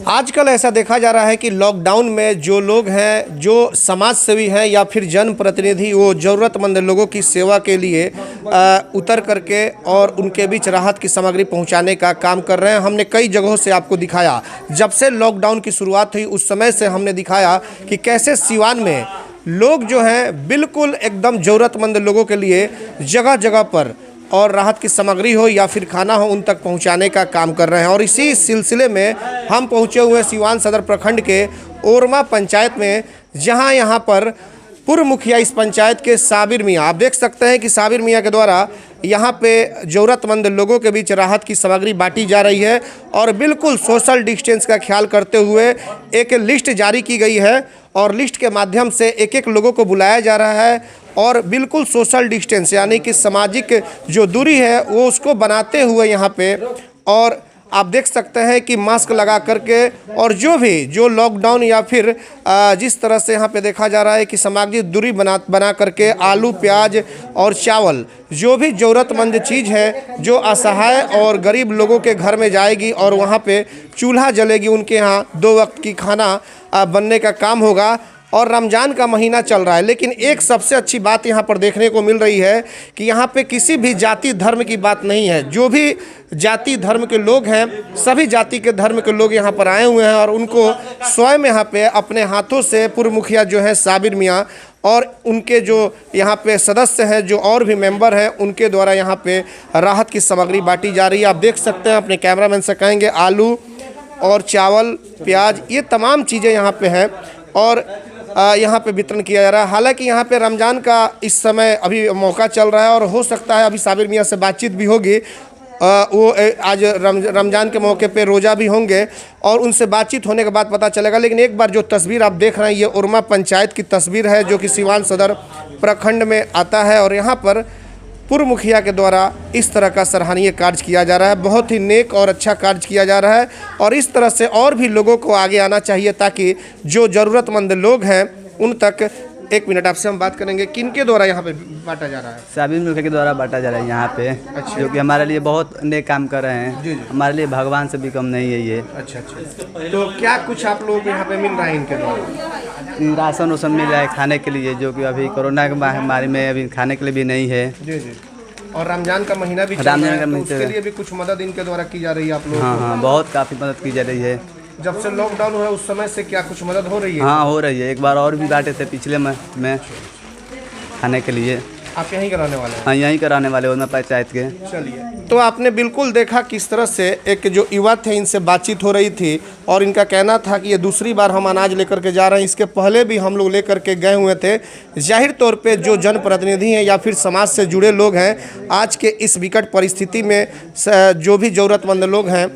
आजकल ऐसा देखा जा रहा है कि लॉकडाउन में जो लोग हैं, जो समाज सेवी हैं या फिर जनप्रतिनिधि, वो ज़रूरतमंद लोगों की सेवा के लिए उतर करके और उनके बीच राहत की सामग्री पहुंचाने का काम कर रहे हैं। हमने कई जगहों से आपको दिखाया, जब से लॉकडाउन की शुरुआत हुई उस समय से हमने दिखाया कि कैसे सिवान में लोग जो हैं बिल्कुल एकदम ज़रूरतमंद लोगों के लिए जगह जगह पर और राहत की सामग्री हो या फिर खाना हो उन तक पहुंचाने का काम कर रहे हैं। और इसी सिलसिले में हम पहुंचे हुए सिवान सदर प्रखंड के ओरमा पंचायत में, जहां यहां पर पूर्व मुखिया इस पंचायत के साबिर मियां, आप देख सकते हैं कि साबिर मियां के द्वारा यहाँ पे ज़रूरतमंद लोगों के बीच राहत की सामग्री बांटी जा रही है और बिल्कुल सोशल डिस्टेंस का ख्याल करते हुए एक लिस्ट जारी की गई है और लिस्ट के माध्यम से एक एक लोगों को बुलाया जा रहा है और बिल्कुल सोशल डिस्टेंस यानी कि सामाजिक जो दूरी है वो उसको बनाते हुए यहाँ पे, और आप देख सकते हैं कि मास्क लगा करके और जो लॉकडाउन या फिर जिस तरह से यहाँ पे देखा जा रहा है कि सामाजिक दूरी बना करके आलू, प्याज और चावल, जो भी ज़रूरतमंद चीज़ है जो असहाय और गरीब लोगों के घर में जाएगी और वहाँ पे चूल्हा जलेगी, उनके यहाँ 2 वक्त की खाना बनने का काम होगा। और रमज़ान का महीना चल रहा है, लेकिन एक सबसे अच्छी बात यहाँ पर देखने को मिल रही है कि यहाँ पे किसी भी जाति धर्म की बात नहीं है। जो भी जाति धर्म के लोग हैं, सभी जाति के धर्म के लोग यहाँ पर आए हुए हैं और उनको स्वयं यहाँ पे अपने हाथों से पूर्व मुखिया जो है साबिर मियाँ और उनके जो यहाँ पे सदस्य हैं, जो और भी मेंबर हैं, उनके द्वारा यहाँ पे राहत की सामग्री बांटी जा रही है। आप देख सकते हैं, अपने कैमरामैन से कहेंगे आलू और चावल, प्याज, ये तमाम चीज़ें यहाँ पे हैं और यहाँ पे वितरण किया जा रहा है। हालांकि यहाँ पे रमज़ान का इस समय अभी मौका चल रहा है और हो सकता है अभी साबिर मियाँ से बातचीत भी होगी। वो आज रमज़ान के मौके पे रोज़ा भी होंगे और उनसे बातचीत होने के बाद पता चलेगा। लेकिन एक बार जो तस्वीर आप देख रहे हैं, ये ओरमा पंचायत की तस्वीर है जो कि सिवान सदर प्रखंड में आता है और यहाँ पर पूर्व मुखिया के द्वारा इस तरह का सराहनीय कार्य किया जा रहा है। बहुत ही नेक और अच्छा कार्य किया जा रहा है और इस तरह से और भी लोगों को आगे आना चाहिए ताकि जो ज़रूरतमंद लोग हैं उन तक। एक मिनट, आपसे हम बात करेंगे, किनके द्वारा यहाँ पे बांटा जा रहा है? साबिर मुखिया के द्वारा बांटा जा रहा है यहाँ पे। अच्छा। जो कि हमारे लिए बहुत नेक काम कर रहे हैं। जी। हमारे लिए भगवान से भी कम नहीं है ये। अच्छा। तो क्या कुछ आप लोगों को यहाँ पे मिल रहा है इनके द्वारा? राशन वासन मिल रहा है खाने के लिए, जो कि अभी कोरोना की महामारी में अभी खाने के लिए भी नहीं है। जी। और रमज़ान का महीना भी चल रहा है, तो उसके लिए भी कुछ मदद इनके द्वारा की जा रही है आप लोगों को? हाँ, बहुत काफ़ी मदद की जा रही है। जब से लॉकडाउन हुआ उस समय से क्या कुछ मदद हो रही है? हाँ, हो रही है। एक बार और भी बांटे थे पिछले में खाने के लिए। आप यहीं कराने वाले हैं? हाँ, यहीं कराने वाले हो, मैं पंचायत के। चलिए, तो आपने बिल्कुल देखा किस तरह से एक जो युवा थे इनसे बातचीत हो रही थी और इनका कहना था कि ये दूसरी बार हम अनाज लेकर के जा रहे हैं, इसके पहले भी हम लोग लेकर के गए हुए थे। जाहिर तौर पे जो जनप्रतिनिधि हैं या फिर समाज से जुड़े लोग हैं, आज के इस विकट परिस्थिति में जो भी ज़रूरतमंद लोग हैं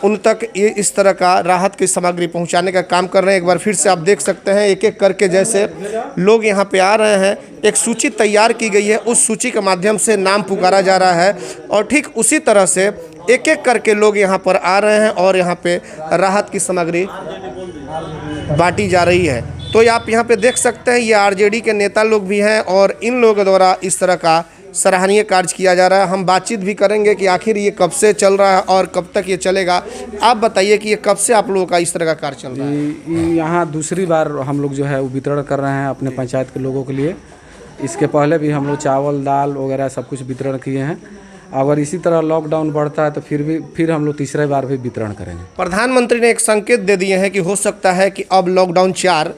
उन तक ये इस तरह का राहत की सामग्री पहुंचाने का काम कर रहे हैं। एक बार फिर से आप देख सकते हैं एक एक करके जैसे लोग यहां पे आ रहे हैं। एक सूची तैयार की गई है, उस सूची के माध्यम से नाम पुकारा जा रहा है और ठीक उसी तरह से एक एक करके लोग यहां पर आ रहे हैं और यहां पे राहत की सामग्री बांटी जा रही है। तो आप यहाँ पे देख सकते हैं ये आरजेडी के नेता लोग भी हैं और इन लोगों द्वारा इस तरह का सराहनीय कार्य किया जा रहा है। हम बातचीत भी करेंगे कि आखिर ये कब से चल रहा है और कब तक ये चलेगा। आप बताइए कि ये कब से आप लोगों का इस तरह का कार्य चल रहा है? यहाँ दूसरी बार हम लोग जो है वो वितरण कर रहे हैं अपने पंचायत के लोगों के लिए। इसके पहले भी हम लोग चावल, दाल वगैरह सब कुछ वितरण किए हैं। अगर इसी तरह लॉकडाउन बढ़ता है तो फिर हम लोग तीसरी बार भी वितरण करेंगे। प्रधानमंत्री ने एक संकेत दे दिए हैं कि हो सकता है कि अब लॉकडाउन 4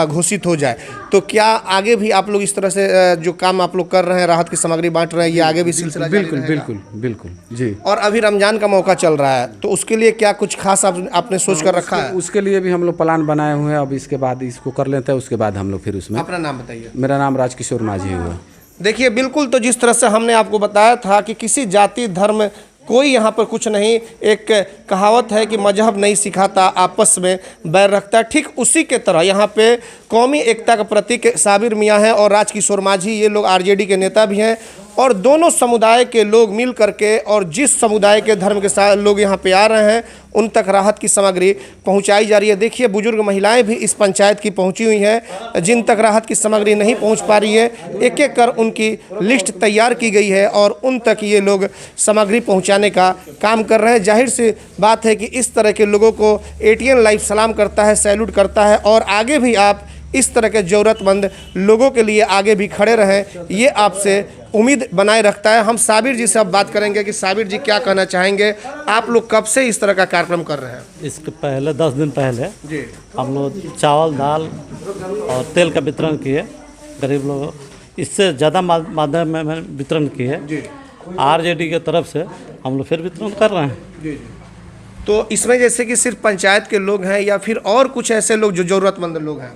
घोषित हो जाए, तो क्या आगे भी आप लोग इस तरह से जो काम आप लोग कर रहे हैं, राहत की सामग्री बांट रहे हैं, ये आगे भी सिलसिला बिल्कुल जी। और अभी रमजान का मौका चल रहा है, तो उसके लिए क्या कुछ खास आपने सोच कर रखा है? उसके लिए भी हम लोग प्लान बनाए हुए हैं। अब इसके बाद इसको कर लेते हैं, उसके बाद हम लोग फिर उसमें। अपना नाम बताइए। मेरा नाम राजकिशोर माझी हुआ। देखिए, बिल्कुल, तो जिस तरह से हमने आपको बताया था कि किसी जाति धर्म कोई यहाँ पर कुछ नहीं, एक कहावत है कि मजहब नहीं सिखाता, आपस में बैर रखता है। ठीक उसी के तरह यहाँ पे कौमी एकता का प्रतीक साबिर मियाँ हैं और राजकिशोर माझी, ये लोग आरजेडी के नेता भी हैं और दोनों समुदाय के लोग मिल करके और जिस समुदाय के धर्म के साथ लोग यहाँ पे आ रहे हैं उन तक राहत की सामग्री पहुँचाई जा रही है। देखिए बुजुर्ग महिलाएं भी इस पंचायत की पहुँची हुई हैं, जिन तक राहत की सामग्री नहीं पहुँच पा रही है एक एक कर उनकी लिस्ट तैयार की गई है और उन तक ये लोग सामग्री पहुँचाने का काम कर रहे हैं। जाहिर सी बात है कि इस तरह के लोगों को ATN लाइव सलाम करता है, सैल्यूट करता है और आगे भी आप इस तरह के ज़रूरतमंद लोगों के लिए आगे भी खड़े रहें, ये आपसे उम्मीद बनाए रखता है। हम साबिर जी से अब बात करेंगे कि साबिर जी क्या कहना चाहेंगे। आप लोग कब से इस तरह का कार्यक्रम कर रहे हैं? इसके पहले 10 दिन पहले जी हम लोग चावल दाल और तेल का वितरण किए गरीब लोगों, इससे ज़्यादा मात्रा में वितरण किए। RJD की तरफ से हम लोग फिर वितरण कर रहे हैं। तो इसमें जैसे कि सिर्फ पंचायत के लोग हैं या फिर और कुछ ऐसे लोग जो ज़रूरतमंद लोग हैं?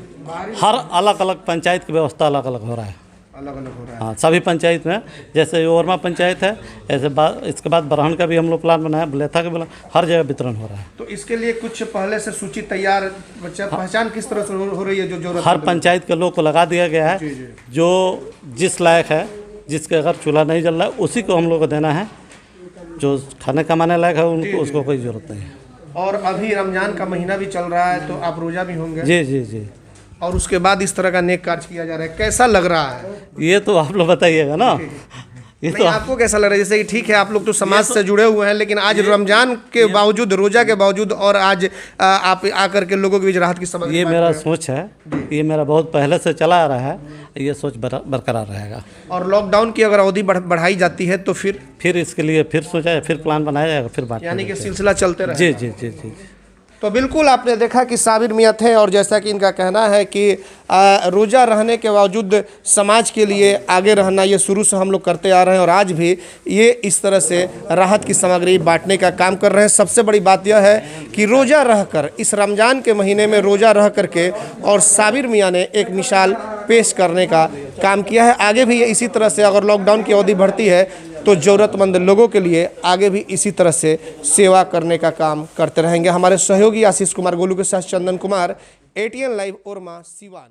हर अलग अलग पंचायत की व्यवस्था अलग अलग हो रहा है। अलग अलग हो रहा है। हाँ, सभी पंचायत में, जैसे ओरमा पंचायत है ऐसे इसके बाद बरहन का भी हम लोग प्लान बनाया, बलेथा का भी, हर जगह वितरण हो रहा है। तो इसके लिए कुछ पहले से सूची तैयार पहचान किस तरह से हो रही है? जो जरूरत हर पंचायत के लोग को लगा दिया गया है, जो जिस लायक है, जिसके अगर चूल्हा नहीं जल रहा है उसी को हम लोग को देना है। जो खाने कमाने लायक है उनको उसको कोई ज़रूरत नहीं है। और अभी रमजान का महीना भी चल रहा है तो आप रोज़ा भी होंगे? जी जी जी। और उसके बाद इस तरह का नेक कार्य किया जा रहा है, कैसा लग रहा है? ये तो आप लोग बताइएगा ना। ये नहीं, तो आपको कैसा लग रहा है? जैसे कि ठीक है आप लोग तो समाज से जुड़े हुए हैं, लेकिन आज रमजान के बावजूद, रोजा के बावजूद और आज आप आकर के लोगों के बीच राहत की समझ, ये मेरा सोच है, ये मेरा बहुत पहले से चला आ रहा है, ये सोच बरकरार रहेगा। और लॉकडाउन की अगर अवधि बढ़ाई जाती है तो फिर इसके लिए फिर सोचा है, फिर प्लान बनाया जाएगा, फिर बात यानी कि सिलसिला चलते रहेगा। जी जी जी जी। तो बिल्कुल आपने देखा कि साबिर मियाँ थे और जैसा कि इनका कहना है कि रोज़ा रहने के बावजूद समाज के लिए आगे रहना ये शुरू से हम लोग करते आ रहे हैं और आज भी ये इस तरह से राहत की सामग्री बांटने का काम कर रहे हैं। सबसे बड़ी बात यह है कि रोज़ा रहकर, इस रमज़ान के महीने में रोज़ा रह करके और साबिर मियाँ ने एक मिसाल पेश करने का काम किया है। आगे भी ये इसी तरह से अगर लॉकडाउन की अवधि बढ़ती है तो ज़रूरतमंद लोगों के लिए आगे भी इसी तरह से सेवा करने का काम करते रहेंगे। हमारे सहयोगी आशीष कुमार गोलू के साथ चंदन कुमार, ATN लाइव ओरमा सिवान।